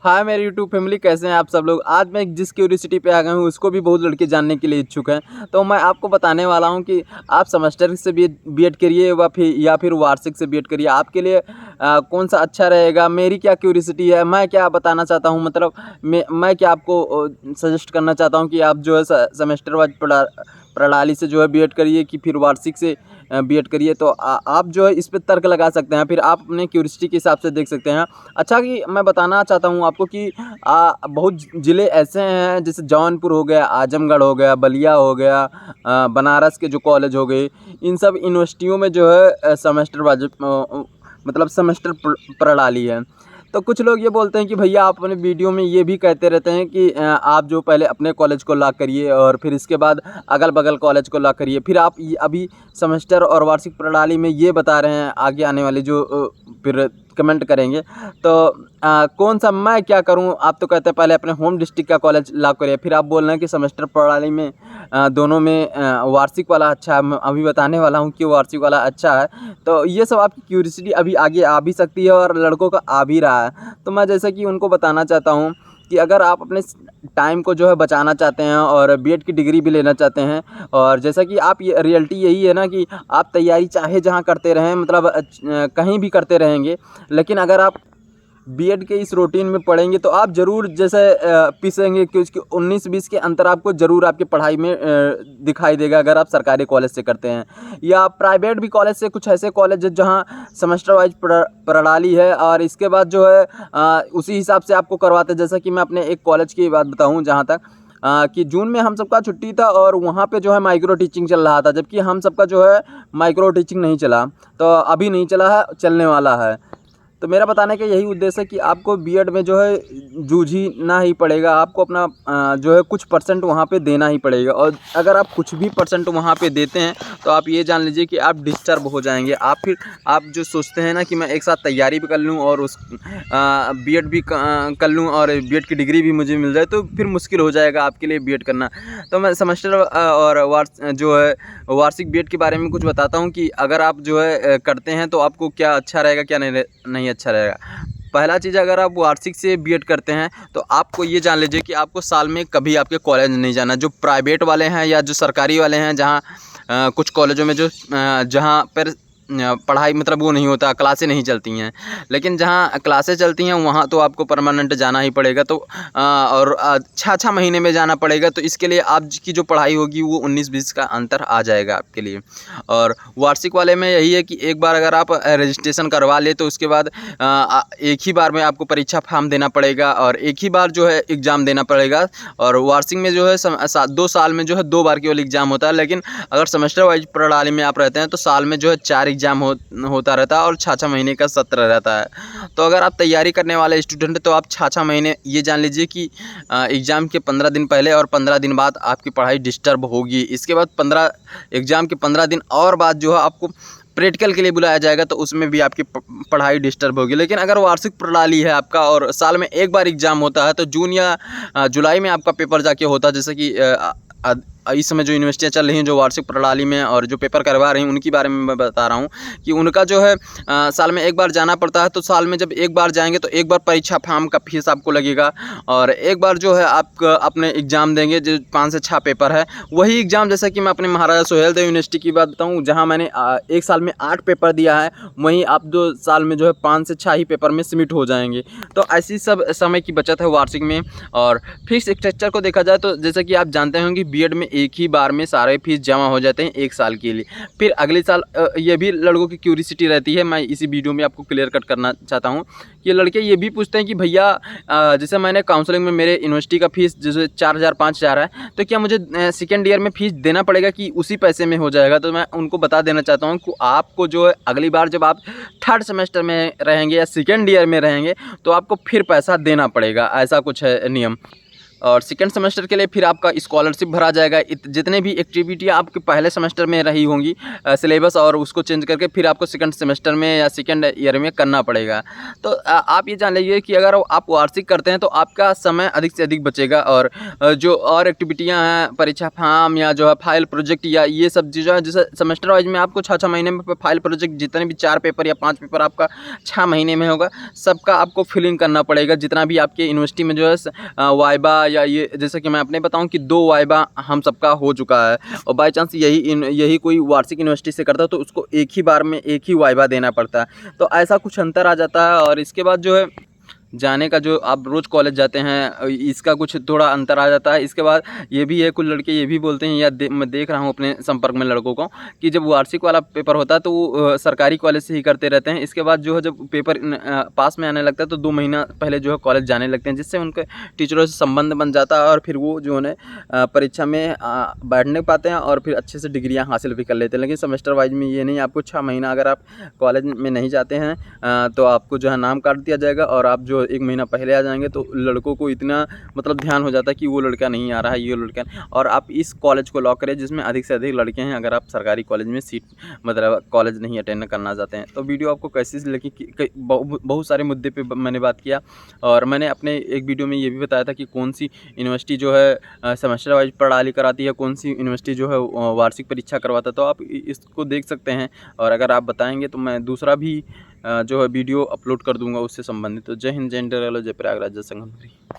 हाय मेरी YouTube family, कैसे हैं आप सब लोग। आज मैं जिस क्यूरियोसिटी पे आ गया हूँ उसको भी बहुत लड़के जानने के लिए इच्छुक हैं। तो मैं आपको बताने वाला हूँ कि आप सेमेस्टर से बीएड करिए या फिर वार्षिक से बीएड करिए, आपके लिए कौन सा अच्छा रहेगा। मेरी क्या क्यूरियोसिटी है, मैं क्या बताना चाहता हूँ, मतलब मैं क्या आपको सजेस्ट करना चाहता हूँ कि आप जो है सेमेस्टर वाइज प्रणाली से जो है बीएड करिए कि फिर वार्षिक से बीएड करिए। तो आप जो है इस पे तर्क लगा सकते हैं, फिर आप अपने क्यूरियोसिटी के हिसाब से देख सकते हैं। अच्छा कि मैं बताना चाहता हूँ आपको कि बहुत ज़िले ऐसे हैं, जैसे जौनपुर हो गया, आजमगढ़ हो गया, बलिया हो गया, बनारस के जो कॉलेज हो गए, इन सब यूनिवर्सिटियों में जो है सेमेस्टर वाइज मतलब सेमेस्टर प्रणाली है। तो कुछ लोग ये बोलते हैं कि भैया आप अपने वीडियो में ये भी कहते रहते हैं कि आप जो पहले अपने कॉलेज को लॉक करिए और फिर इसके बाद अगल बगल कॉलेज को लॉक करिए, फिर आप अभी सेमेस्टर और वार्षिक प्रणाली में ये बता रहे हैं आगे आने वाले जो फिर कमेंट करेंगे। तो कौन सा मैं क्या करूं। आप तो कहते हैं पहले अपने होम डिस्ट्रिक्ट का कॉलेज लॉक करिए, फिर आप बोल रहे हैं कि सेमेस्टर प्रणाली में दोनों में वार्षिक वाला अच्छा है। मैं अभी बताने वाला हूं कि वार्षिक वाला अच्छा है। तो ये सब आपकी क्यूरियोसिटी अभी आगे आ भी सकती है और लड़कों का आ भी रहा है। तो मैं जैसे कि उनको बताना चाहता हूँ कि अगर आप अपने टाइम को जो है बचाना चाहते हैं और बीएड की डिग्री भी लेना चाहते हैं, और जैसा कि आप ये रियलिटी यही है ना कि आप तैयारी चाहे जहाँ करते रहें, मतलब कहीं भी करते रहेंगे, लेकिन अगर आप बीएड के इस रूटीन में पढ़ेंगे तो आप ज़रूर जैसे पिसेंगे कि उसके 19-20 के अंतर आपको ज़रूर आपकी पढ़ाई में दिखाई देगा। अगर आप सरकारी कॉलेज से करते हैं या प्राइवेट भी कॉलेज से, कुछ ऐसे कॉलेज है जहाँ सेमेस्टर वाइज प्रणाली है और इसके बाद जो है उसी हिसाब से आपको करवाते हैं। जैसा कि मैं अपने एक कॉलेज की बात बताऊँ जहाँ तक कि जून में हम सबका छुट्टी था और वहाँ पे जो है माइक्रो टीचिंग चल रहा था, जबकि हम सबका जो है माइक्रो टीचिंग नहीं चला। तो अभी नहीं चला है, चलने वाला है। तो मेरा बताने का यही उद्देश्य है कि आपको बीएड में जो है जूझना ही पड़ेगा। आपको अपना जो है कुछ परसेंट वहाँ पे देना ही पड़ेगा, और अगर आप कुछ भी परसेंट वहाँ पे देते हैं तो आप ये जान लीजिए कि आप डिस्टर्ब हो जाएंगे। आप जो सोचते हैं ना कि मैं एक साथ तैयारी भी कर लूँ और उस बीएड भी कर लूँ और बीएड की डिग्री भी मुझे मिल जाए, तो फिर मुश्किल हो जाएगा आपके लिए बीएड करना। तो मैं सेमेस्टर और जो है वार्षिक बीएड के बारे में कुछ बताता हूँ कि अगर आप जो है करते हैं तो आपको क्या अच्छा रहेगा, क्या नहीं अच्छा रहेगा। पहला चीज़, अगर आप वार्षिक से बीएड करते हैं तो आपको ये जान लीजिए कि आपको साल में कभी आपके कॉलेज नहीं जाना। जो प्राइवेट वाले हैं या जो सरकारी वाले हैं, जहाँ कुछ कॉलेजों में जो जहाँ पर पढ़ाई मतलब वो नहीं होता, क्लासें नहीं चलती हैं, लेकिन जहाँ क्लासें चलती हैं वहाँ तो आपको परमानेंट जाना ही पड़ेगा। तो और 6-6 महीने में जाना पड़ेगा। तो इसके लिए आपकी जो पढ़ाई होगी वो 19-20 का अंतर आ जाएगा आपके लिए। और वार्षिक वाले में यही है कि एक बार अगर आप रजिस्ट्रेशन करवा ले तो उसके बाद एक ही बार में आपको परीक्षा फॉर्म देना पड़ेगा और एक ही बार जो है एग्ज़ाम देना पड़ेगा। और वार्षिक में जो है 2 साल में जो है 2 बार केवल एग्ज़ाम होता है, लेकिन अगर सेमेस्टर वाइज प्रणाली में आप रहते हैं तो साल में जो है 4 एग्ज़ाम होता रहता है और 6-6 महीने का सत्र रहता है। तो अगर आप तैयारी करने वाले स्टूडेंट हैं तो आप 6-6 महीने ये जान लीजिए कि एग्ज़ाम के 15 दिन पहले और 15 दिन बाद आपकी पढ़ाई डिस्टर्ब होगी। इसके बाद 15 एग्ज़ाम के 15 दिन और बाद जो है आपको प्रैक्टिकल के लिए बुलाया जाएगा, तो उसमें भी आपकी पढ़ाई डिस्टर्ब होगी। लेकिन अगर वार्षिक प्रणाली है आपका और साल में एक बार एग्ज़ाम होता है तो जून या जुलाई में आपका पेपर जाके होता है। जैसे कि इस समय जो यूनिवर्सिटियाँ चल रही हैं जो वार्षिक प्रणाली में और जो पेपर करवा रही हैं उनके बारे में मैं बता रहा हूँ कि उनका जो है साल में एक बार जाना पड़ता है। तो साल में जब एक बार जाएंगे तो एक बार परीक्षा फॉर्म का फीस आपको लगेगा और एक बार जो है आप अपने एग्ज़ाम देंगे। जो 5 से 6 पेपर है वही एग्ज़ाम, जैसे कि मैं अपने महाराजा सुहेल देव यूनिवर्सिटी की बात बताऊँ जहाँ मैंने एक साल में 8 पेपर दिया है, वहीं आप 2 साल में जो है 5 से 6 ही पेपर में सबमिट हो जाएंगे। तो ऐसी सब समय की बचत है वार्षिक में। और फीस स्ट्रक्चर को देखा जाए तो जैसे कि आप जानते होंगे बीएड में एक ही बार में सारे फीस जमा हो जाते हैं 1 साल के लिए। फिर अगले साल ये भी लड़कों की क्यूरियोसिटी रहती है, मैं इसी वीडियो में आपको क्लियर कट करना चाहता हूँ कि लड़के ये भी पूछते हैं कि भैया जैसे मैंने काउंसलिंग में मेरे यूनिवर्सिटी का फ़ीस जैसे 4,000-5,000 है, तो क्या मुझे सेकेंड ईयर में फ़ीस देना पड़ेगा कि उसी पैसे में हो जाएगा। तो मैं उनको बता देना चाहता हूँ कि आपको जो है अगली बार जब आप 3rd सेमेस्टर में रहेंगे या सेकेंड ईयर में रहेंगे तो आपको फिर पैसा देना पड़ेगा, ऐसा कुछ है नियम। और सेकंड सेमेस्टर के लिए फिर आपका स्कॉलरशिप भरा जाएगा। जितने भी एक्टिविटी आपके पहले सेमेस्टर में रही होंगी सिलेबस, और उसको चेंज करके फिर आपको सेकंड सेमेस्टर में या सेकंड ईयर में करना पड़ेगा। तो आप ये जान लीजिए कि अगर आप वार्षिक करते हैं तो आपका समय अधिक से अधिक बचेगा, और जो और एक्टिविटियाँ हैं, परीक्षा फॉर्म या जो है फाइल प्रोजेक्ट या ये सब चीज़ें हैं, जैसे सेमेस्टर वाइज में आपको 6-6 महीने में फाइल प्रोजेक्ट जितने भी 4 पेपर या 5 पेपर आपका 6 महीने में होगा, सबका आपको फिलिंग करना पड़ेगा। जितना भी आपके यूनिवर्सिटी में जो है वाइबा या ये, जैसे कि मैं अपने बताऊं कि 2 वाइबा हम सबका हो चुका है, और बाय चांस यही कोई वार्षिक यूनिवर्सिटी से करता है तो उसको एक ही बार में एक ही वाइबा देना पड़ता है। तो ऐसा कुछ अंतर आ जाता है। और इसके बाद जो है जाने का, जो आप रोज़ कॉलेज जाते हैं, इसका कुछ थोड़ा अंतर आ जाता है। इसके बाद ये भी है, कुछ लड़के ये भी बोलते हैं, या मैं देख रहा हूँ अपने संपर्क में लड़कों को, कि जब वार्षिक वाला पेपर होता है तो वो सरकारी कॉलेज से ही करते रहते हैं। इसके बाद जो है जब पेपर पास में आने लगता है तो 2 महीना पहले जो है कॉलेज जाने लगते हैं, जिससे उनके टीचरों से संबंध बन जाता है, और फिर वो जो है परीक्षा में बैठ नहीं पाते हैं, और फिर अच्छे से डिग्रियाँ हासिल भी कर लेते हैं। लेकिन सेमेस्टर वाइज में ये नहीं, आपको 6 महीना अगर आप कॉलेज में नहीं जाते हैं तो आपको जो है नाम काट दिया जाएगा, और आप जो 1 महीना पहले आ जाएंगे तो लड़कों को इतना मतलब ध्यान हो जाता है कि वो लड़का नहीं आ रहा है, ये लड़का। और आप इस कॉलेज को लॉक करें जिसमें अधिक से अधिक लड़के हैं, अगर आप सरकारी कॉलेज में सीट मतलब कॉलेज नहीं अटेंड करना चाहते हैं। तो वीडियो आपको कैसी लगी, कि बहुत सारे मुद्दे पे मैंने बात किया, और मैंने अपने एक वीडियो में ये भी बताया था कि कौन सी यूनिवर्सिटी जो है सेमेस्टर वाइज प्रणाली कराती है, कौन सी यूनिवर्सिटी जो है वार्षिक परीक्षा करवाता है। तो आप इसको देख सकते हैं, और अगर आप बताएंगे तो मैं दूसरा भी जो है वीडियो अपलोड कर दूंगा उससे संबंधित। तो जय हिंद, जय इंडिया, जय प्रयागराज, जय संगमपुरी।